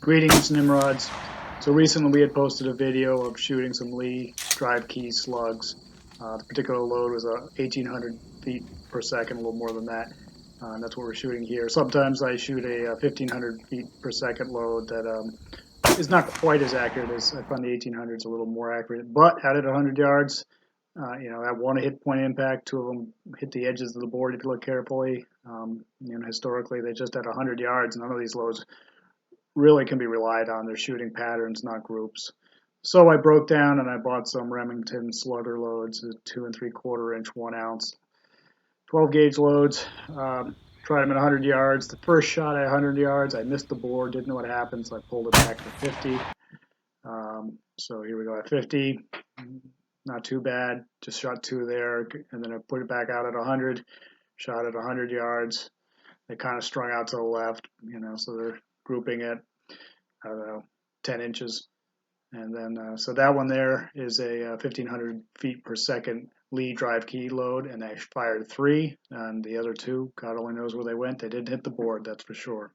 Greetings, Nimrods. So recently we had posted a video of shooting some Lee drive key slugs. The particular load was 1,800 feet per second, a little more than that. And that's what we're shooting here. Sometimes I shoot a 1,500 feet per second load that is not quite as accurate as I find the 1,800s a little more accurate. But out at 100 yards, that one hit point impact, two of them hit the edges of the board if you look carefully. Historically they just at 100 yards, none of these loads really can be relied on. They're shooting patterns, not groups. So I broke down and I bought some Remington Slugger loads, 2 3/4 inch, 1 ounce, 12 gauge loads. Tried them at 100 yards. The first shot at 100 yards, I missed the board, didn't know what happened, so I pulled it back to 50. So here we go at 50. Not too bad. Just shot 2 there, and then I put it back out at 100. Shot at 100 yards. They kind of strung out to the left, so they're grouping it, I don't know, 10 inches. And then, so that one there is a 1,500 feet per second Lee drive key load, and I fired 3, and the other 2, God only knows where they went. They didn't hit the board, that's for sure.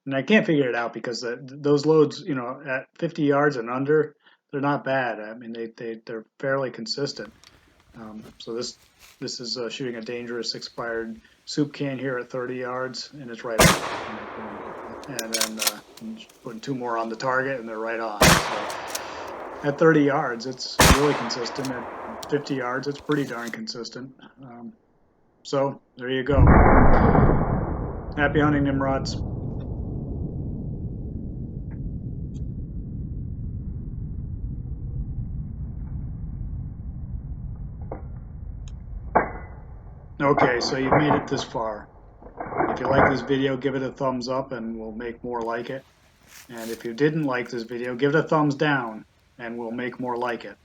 And I can't figure it out because those loads, at 50 yards and under, they're not bad. I mean, they're fairly consistent. So this is shooting a dangerous expired soup can here at 30 yards, and it's right on. And then putting 2 more on the target, and they're right on. So at 30 yards, it's really consistent. At 50 yards, it's pretty darn consistent. So there you go. Happy hunting, Nimrods. Okay, so you've made it this far. If you like this video, give it a thumbs up and we'll make more like it. And if you didn't like this video, give it a thumbs down and we'll make more like it.